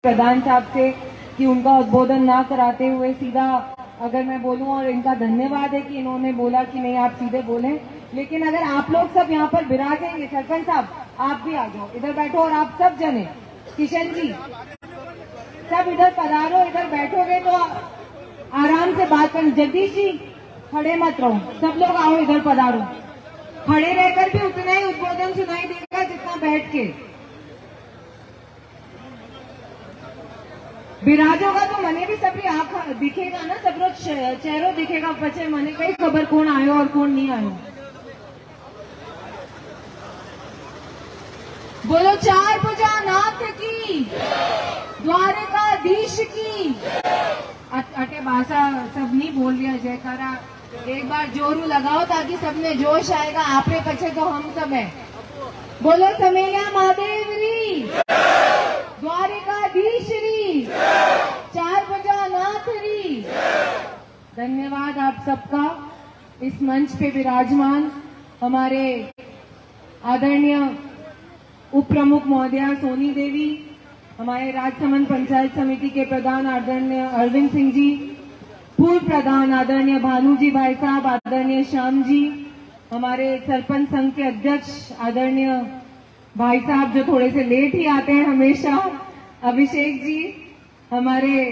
प्रधान साहब से कि उनका उद्बोधन ना कराते हुए सीधा अगर मैं बोलूं, और इनका धन्यवाद है कि इन्होंने बोला कि नहीं आप सीधे बोलें, लेकिन अगर आप लोग सब यहाँ पर विराजेंगे, सरपंच साहब आप भी आ जाओ, इधर बैठो, और आप सब जने, किशन जी सब इधर पधारो, इधर बैठोगे तो आराम से बात करें। जगदीश जी खड़े मत रहो, सब लोग आओ इधर पधारो। खड़े रहकर भी उतना ही उद्बोधन सुनाई देगा जितना बैठ के। विराजोगा तो मने भी सबकी आंख दिखेगा ना, सब लोग चेहरों दिखेगा, पचे मने कई खबर कौन आयो और कौन नहीं आयो। बोलो चार भुजा नाथ की, द्वारकाधीश की। अटे भाषा सब नहीं बोल लिया जयकारा, एक बार जोरू लगाओ ताकि सब में जोश आएगा। आपरे पछे तो हम सब है। बोलो समेया महादेव री, द्वारकाधीश री, चार भुजा नाथ री। धन्यवाद आप सबका। इस मंच पे विराजमान हमारे आदरणीय उप प्रमुख महोदया सोनी देवी, हमारे राजसमंद पंचायत समिति के प्रधान आदरणीय अरविंद सिंह जी, पूर्व प्रधान आदरणीय भानु जी भाई साहब, आदरणीय श्याम जी, हमारे सरपंच संघ के अध्यक्ष आदरणीय भाई साहब जो थोड़े से लेट ही आते हैं हमेशा, अभिषेक जी, हमारे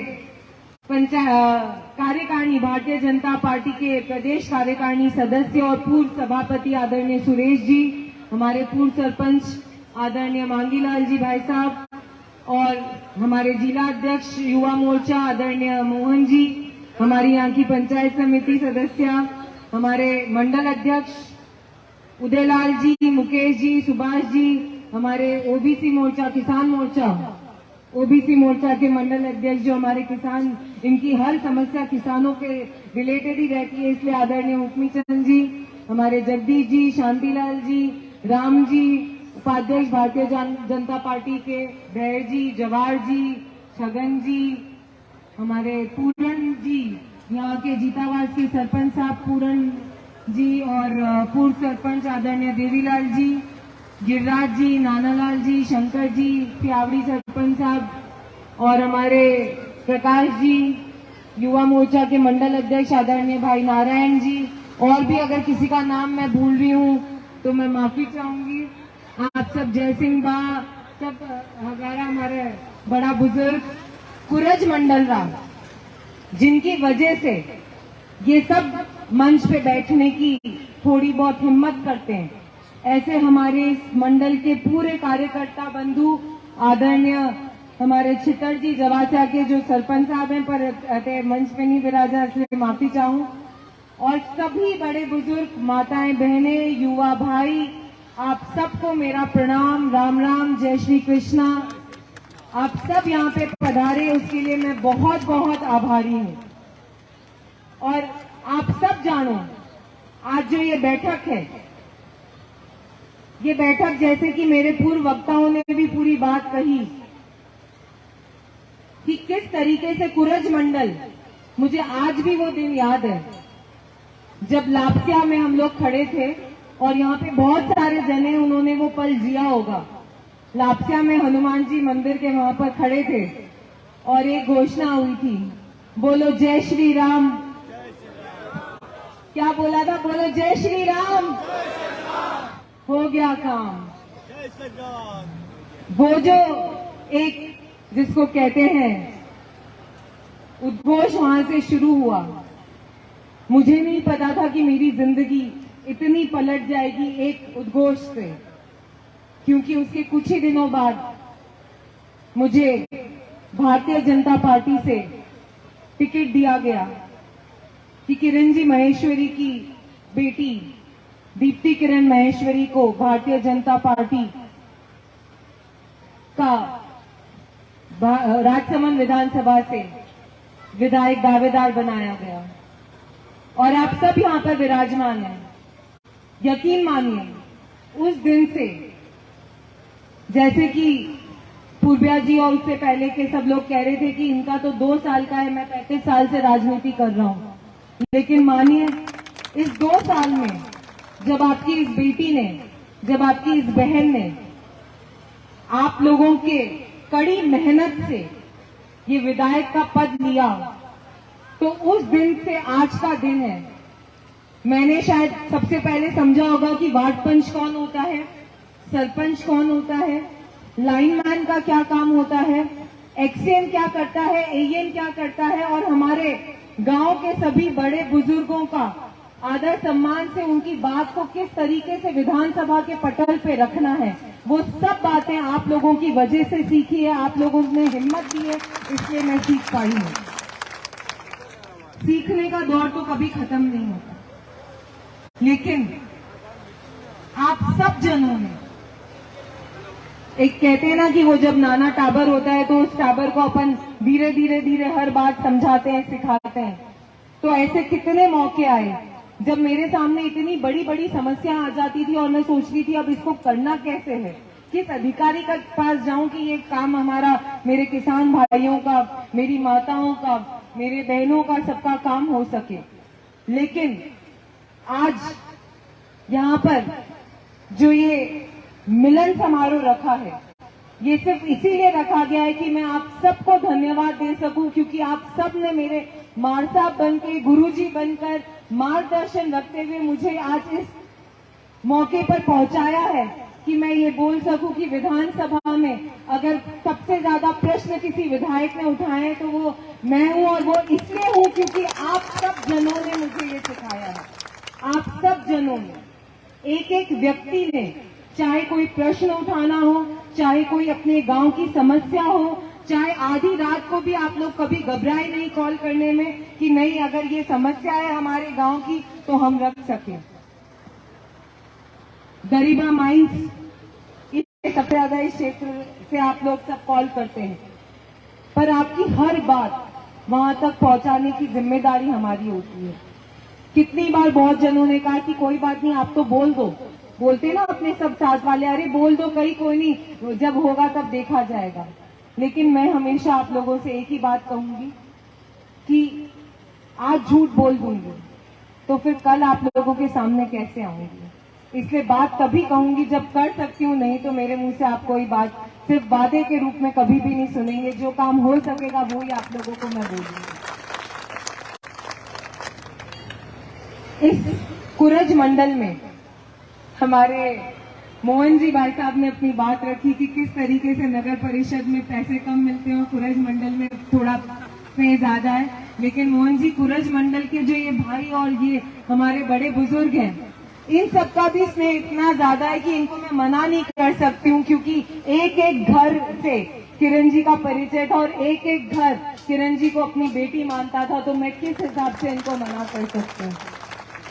कार्यकारिणी भारतीय जनता पार्टी के प्रदेश कार्यकारिणी सदस्य और पूर्व सभापति आदरणीय सुरेश जी, हमारे पूर्व सरपंच आदरणीय मांगीलाल जी भाई साहब, और हमारे जिला अध्यक्ष युवा मोर्चा आदरणीय मोहन जी, हमारी यहाँ की पंचायत समिति सदस्य, हमारे मंडल अध्यक्ष उदयलाल जी, मुकेश जी, सुभाष जी, हमारे ओबीसी मोर्चा, किसान मोर्चा, ओबीसी मोर्चा के मंडल अध्यक्ष जो हमारे किसान, इनकी हर समस्या किसानों के रिलेटेड ही रहती है, इसलिए आदरणीय उपमी चंद जी, हमारे जगदीश जी, शांतिलाल जी, राम जी, उपाध्यक्ष भारतीय जनता पार्टी के भैर जी, जवाहर जी, छगन जी, हमारे पूरन जी, यहाँ के जीतावास के सरपंच साहब पूरन जी, और पूर्व सरपंच आदरणीय देवीलाल जी, गिरिराज जी, नानालाल जी, शंकर जी, प्यावड़ी सरपंच साहब, और हमारे प्रकाश जी, युवा मोर्चा के मंडल अध्यक्ष आदरणीय भाई नारायण जी, और भी अगर किसी का नाम मैं भूल रही हूँ तो मैं माफी चाहूंगी। आप सब, जय सिंह बा, सब हमारा हमारे बड़ा बुजुर्ग कुरज मंडल राव, जिनकी वजह से ये सब मंच पे बैठने की थोड़ी बहुत हिम्मत करते हैं, ऐसे हमारे इस मंडल के पूरे कार्यकर्ता बंधु आदरणीय हमारे छितर जी जवाचा के जो सरपंच साहब हैं पर मंच पे नहीं विराजा, इसलिए माफी चाहूं, और सभी बड़े बुजुर्ग, माताएं, बहनें, युवा भाई, आप सबको मेरा प्रणाम, राम राम, जय श्री कृष्णा। आप सब यहाँ पे पधारे उसके लिए मैं बहुत बहुत आभारी हूँ। और आप सब जानो, आज जो ये बैठक है, ये बैठक जैसे कि मेरे पूर्व वक्ताओं ने भी पूरी बात कही कि किस तरीके से कुरज मंडल, मुझे आज भी वो दिन याद है जब लापसिया में हम लोग खड़े थे और यहाँ पे बहुत सारे जने, उन्होंने वो पल जिया होगा। लापसिया में हनुमान जी मंदिर के वहां पर खड़े थे और एक घोषणा हुई थी, बोलो जय श्री राम। क्या बोला था? बोलो जय श्री राम। हो गया काम। वो जो एक जिसको कहते हैं उद्घोष वहां से शुरू हुआ। मुझे नहीं पता था कि मेरी जिंदगी इतनी पलट जाएगी एक उद्घोष से, क्योंकि उसके कुछ ही दिनों बाद मुझे भारतीय जनता पार्टी से टिकट दिया गया कि किरण जी महेश्वरी की बेटी दीप्ति किरण महेश्वरी को भारतीय जनता पार्टी का राजसमंद विधानसभा से विधायक दावेदार बनाया गया। और आप सब यहाँ पर विराजमान हैं। यकीन मानिए, उस दिन से, जैसे कि पूर्व्या जी और उससे पहले के सब लोग कह रहे थे कि इनका तो 2 साल का है, मैं 35 साल से राजनीति कर रहा हूं, लेकिन मानिए इस 2 साल में जब आपकी इस बेटी ने, जब आपकी इस बहन ने आप लोगों के कड़ी मेहनत से ये विधायक का पद लिया, तो उस दिन से आज का दिन है। मैंने शायद सबसे पहले समझा होगा कि वार्ड पंच कौन होता है, सरपंच कौन होता है, लाइनमैन का क्या काम होता है, एक्सएन क्या करता है, एएन क्या करता है, और हमारे गांव के सभी बड़े बुजुर्गों का आदर सम्मान से उनकी बात को किस तरीके से विधानसभा के पटल पे रखना है, वो सब बातें आप लोगों की वजह से सीखी है। आप लोगों ने हिम्मत दी है, इसलिए मैं सीख पाई हूँ। सीखने का दौर तो कभी खत्म नहीं होता, लेकिन आप सब जनों ने, एक कहते हैं ना कि वो जब नाना टाबर होता है तो उस टाबर को अपन धीरे धीरे धीरे हर बात समझाते हैं, सिखाते हैं। तो ऐसे कितने मौके आए जब मेरे सामने इतनी बड़ी बड़ी समस्या आ जाती थी और मैं सोचती थी अब इसको करना कैसे है, किस अधिकारी के पास जाऊं कि ये काम हमारा, मेरे किसान भाइयों का, मेरी माताओं का, मेरे बहनों का, सबका काम हो सके। लेकिन आज यहाँ पर जो ये मिलन समारोह रखा है, ये सिर्फ इसीलिए रखा गया है कि मैं आप सबको धन्यवाद दे सकूं, क्योंकि आप सब ने मेरे मार साहब बनकर, गुरुजी बनकर, मार्गदर्शन रखते हुए मुझे आज इस मौके पर पहुंचाया है कि मैं ये बोल सकूं कि विधानसभा में अगर सबसे ज्यादा प्रश्न किसी विधायक ने उठाए तो वो मैं हूं, और वो इसलिए हूं क्योंकि आप सब जनों ने मुझे ये सिखाया है। आप सब जनों ने, एक एक व्यक्ति ने, चाहे कोई प्रश्न उठाना हो, चाहे कोई अपने गांव की समस्या हो, चाहे आधी रात को भी आप लोग कभी घबराए नहीं कॉल करने में कि नहीं अगर ये समस्या है हमारे गांव की तो हम रख सकें। गरीबा माइंस सबसे ज्यादा इस क्षेत्र से आप लोग सब कॉल करते हैं, पर आपकी हर बात वहां तक पहुंचाने की जिम्मेदारी हमारी होती है। कितनी बार बहुत जनों ने कहा कि कोई बात नहीं, आप तो बोल दो, बोलते ना अपने सब साथ वाले, अरे बोल दो, कहीं कोई नहीं, जब होगा तब देखा जाएगा। लेकिन मैं हमेशा आप लोगों से एक ही बात कहूंगी कि आज झूठ बोल दूंगी तो फिर कल आप लोगों के सामने कैसे आऊंगी। इसलिए बात तभी कहूंगी जब कर सकती हूँ, नहीं तो मेरे मुंह से आप कोई बात सिर्फ वादे के रूप में कभी भी नहीं सुनेंगे। जो काम हो सकेगा वो ही आप लोगों को मैं बोलूंगी। इस कुरज मंडल में हमारे मोहन जी भाई साहब ने अपनी बात रखी कि किस तरीके से नगर परिषद में पैसे कम मिलते हैं और कुरज मंडल में थोड़ा से ज्यादा है। लेकिन मोहन जी, कुरज मंडल के जो ये भाई और ये हमारे बड़े बुजुर्ग हैं, इन सबका भी स्नेह इतना ज्यादा है कि इनको मैं मना नहीं कर सकती हूँ, क्योंकि एक एक घर से किरण जी का परिचय था और एक एक घर किरण जी को अपनी बेटी मानता था, तो मैं किस हिसाब से इनको मना कर सकती हूँ।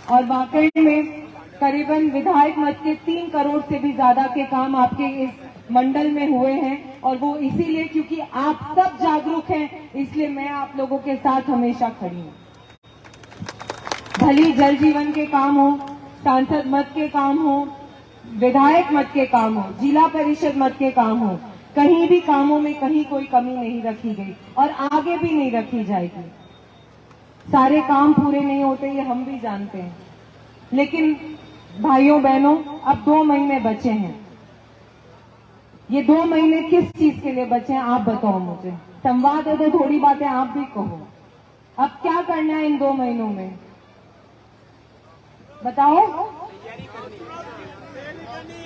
और वाकई में करीबन विधायक मत के 3 करोड़ से भी ज्यादा के काम आपके इस मंडल में हुए हैं, और वो इसीलिए क्योंकि आप सब जागरूक हैं, इसलिए मैं आप लोगों के साथ हमेशा खड़ी हूँ। भली जल जीवन के काम हो, सांसद मत के काम हो, विधायक मत के काम हो, जिला परिषद मत के काम हो, कहीं भी कामों में कहीं कोई कमी नहीं रखी गई और आगे भी नहीं रखी जाएगी। सारे काम पूरे नहीं होते, ये हम भी जानते हैं, लेकिन भाइयों बहनों, अब 2 महीने बचे हैं। ये 2 महीने किस चीज के लिए बचे हैं आप बताओ मुझे। संवाद है तो थोड़ी बातें आप भी कहो। अब क्या करना है इन 2 महीनों में बताओ।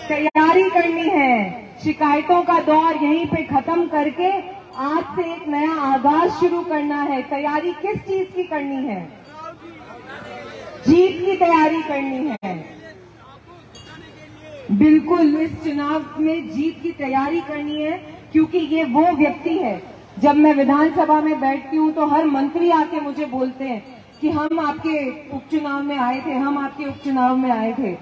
तैयारी करनी है, शिकायतों का दौर यहीं पे खत्म करके आज से एक नया आगाज शुरू करना है। तैयारी किस चीज की करनी है? जीत की तैयारी करनी है। बिल्कुल, इस चुनाव में जीत की तैयारी करनी है, क्योंकि ये वो व्यक्ति है, जब मैं विधानसभा में बैठती हूँ तो हर मंत्री आके मुझे बोलते हैं कि हम आपके उपचुनाव में आए थे, हम आपके उपचुनाव में आए थे।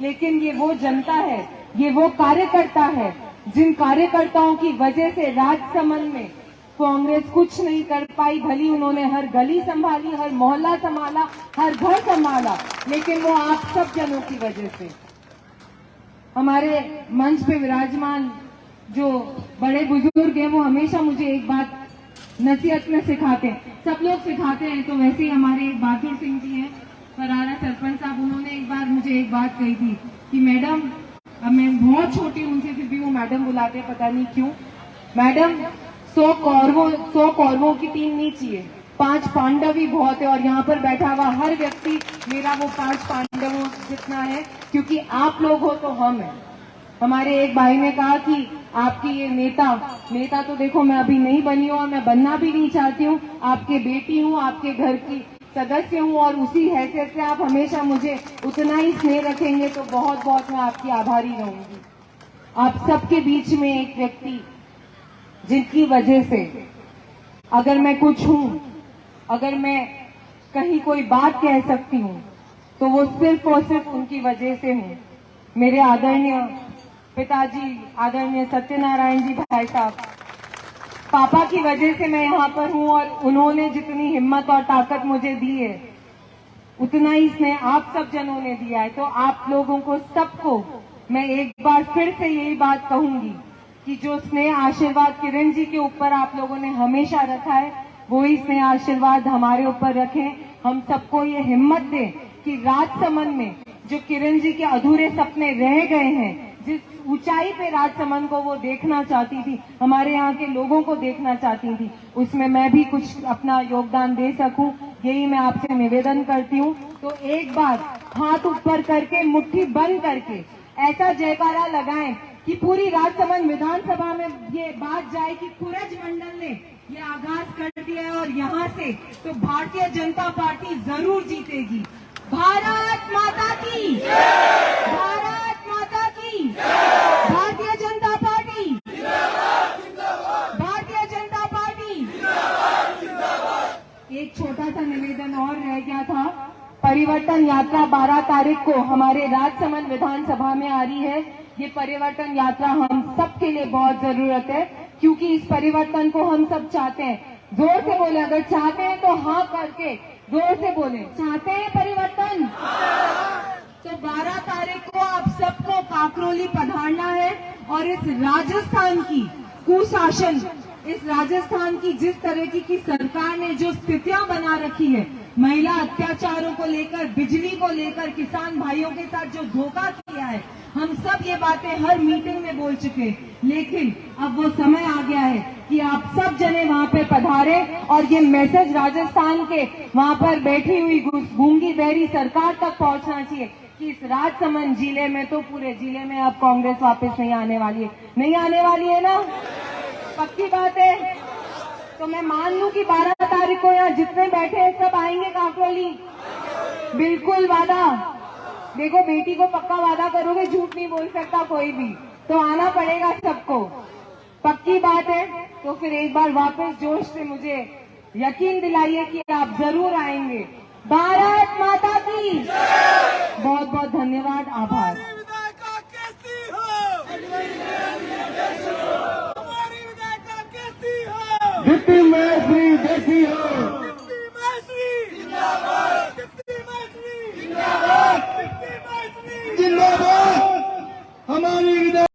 लेकिन ये वो जनता है, ये वो कार्यकर्ता है, जिन कार्यकर्ताओं की वजह से राजसमंद में कांग्रेस कुछ नहीं कर पाई। भली उन्होंने हर गली संभाली, हर मोहल्ला संभाला, हर घर संभाला, लेकिन वो आप सब जनों की वजह से। हमारे मंच पे विराजमान जो बड़े बुजुर्ग हैं, वो हमेशा मुझे एक बात नसीहत में सिखाते हैं, सब लोग सिखाते हैं, तो वैसे ही हमारे एक बहादुर सिंह जी हैं, फरारा सरपंच साहब, उन्होंने एक बार मुझे एक बात कही थी कि मैडम, अब मैं बहुत छोटी हूं उनसे, फिर भी वो मैडम बुलाते हैं, पता नहीं क्यों, मैडम 100 कौरवों की टीम नहीं चाहिए, 5 पांडव ही बहुत है। और यहाँ पर बैठा हुआ हर व्यक्ति मेरा वो 5 पांडवों जितना है, क्योंकि आप लोग हो तो हम हैं। हमारे एक भाई ने कहा कि आपकी ये नेता तो देखो मैं अभी नहीं बनी हूँ और मैं बनना भी नहीं चाहती हूँ, आपके बेटी हूँ, आपके घर की सदस्य हूँ और उसी हैसियत से आप हमेशा मुझे उतना ही स्नेह रखेंगे तो बहुत बहुत मैं आपकी आभारी रहूंगी। आप सबके बीच में एक व्यक्ति जिनकी वजह से अगर मैं कुछ हूँ, अगर मैं कहीं कोई बात कह सकती हूँ तो वो सिर्फ और सिर्फ उनकी वजह से हूँ। मेरे आदरणीय पिताजी आदरणीय सत्यनारायण जी भाई साहब, पापा की वजह से मैं यहाँ पर हूँ और उन्होंने जितनी हिम्मत और ताकत मुझे दी है उतना ही स्नेह आप सब जनों ने दिया है। तो आप लोगों को सबको मैं एक बार फिर से यही बात कहूंगी कि जो स्नेह आशीर्वाद किरण जी के ऊपर आप लोगों ने हमेशा रखा है वही स्नेह आशीर्वाद हमारे ऊपर रखें। हम सबको ये हिम्मत दें कि राजसमंद में जो किरण जी के अधूरे सपने रह गए हैं, जिस ऊंचाई पे राजसमंद को वो देखना चाहती थी, हमारे यहाँ के लोगों को देखना चाहती थी, उसमें मैं भी कुछ अपना योगदान दे सकूं, यही मैं आपसे निवेदन करती हूँ। तो एक बार हाथ ऊपर करके मुट्ठी बंद करके ऐसा जयकारा लगाएं कि पूरी राजसमंद विधानसभा में ये बात जाए कि कुरज मंडल ने ये आगाज कर दिया है और यहाँ से तो भारतीय जनता पार्टी जरूर जीतेगी। भारत माता की, भारत माता की, भारतीय जनता पार्टी, भारतीय जनता पार्टी। एक छोटा सा निवेदन और रह गया था। परिवर्तन यात्रा 12 तारीख को हमारे राजसमंद विधानसभा में आ रही है। ये परिवर्तन यात्रा हम सबके लिए बहुत जरूरत है, क्योंकि इस परिवर्तन को हम सब चाहते हैं। जोर से बोले, अगर चाहते हैं तो हाँ करके जोर से बोले, चाहते हैं परिवर्तन। तो 12 तारीख को आप सबको काकरोली पधारना है और इस राजस्थान की कुशासन, इस राजस्थान की जिस तरह की सरकार ने जो स्थितियां बना रखी है, महिला अत्याचारों को लेकर, बिजली को लेकर, किसान भाइयों के साथ जो धोखा किया है, हम सब ये बातें हर मीटिंग में बोल चुके। लेकिन अब वो समय आ गया है कि आप सब जने वहाँ पे पधारे और ये मैसेज राजस्थान के वहाँ पर बैठी हुई गूंगी बहरी सरकार तक पहुँचना चाहिए कि इस राजसमंद जिले में तो पूरे जिले में अब कांग्रेस वापस नहीं आने वाली है। नहीं आने वाली है ना? पक्की बात है। तो मैं मान लूं कि 12 तारीख को यहाँ जितने बैठे हैं सब आएंगे काकरोली? बिल्कुल वादा। देखो, बेटी को पक्का वादा करोगे, झूठ नहीं बोल सकता कोई भी, तो आना पड़ेगा सबको। पक्की बात है। तो फिर एक बार वापस जोश से मुझे यकीन दिलाइए कि आप जरूर आएंगे। भारत माता की बहुत बहुत धन्यवाद, आभार। जितनी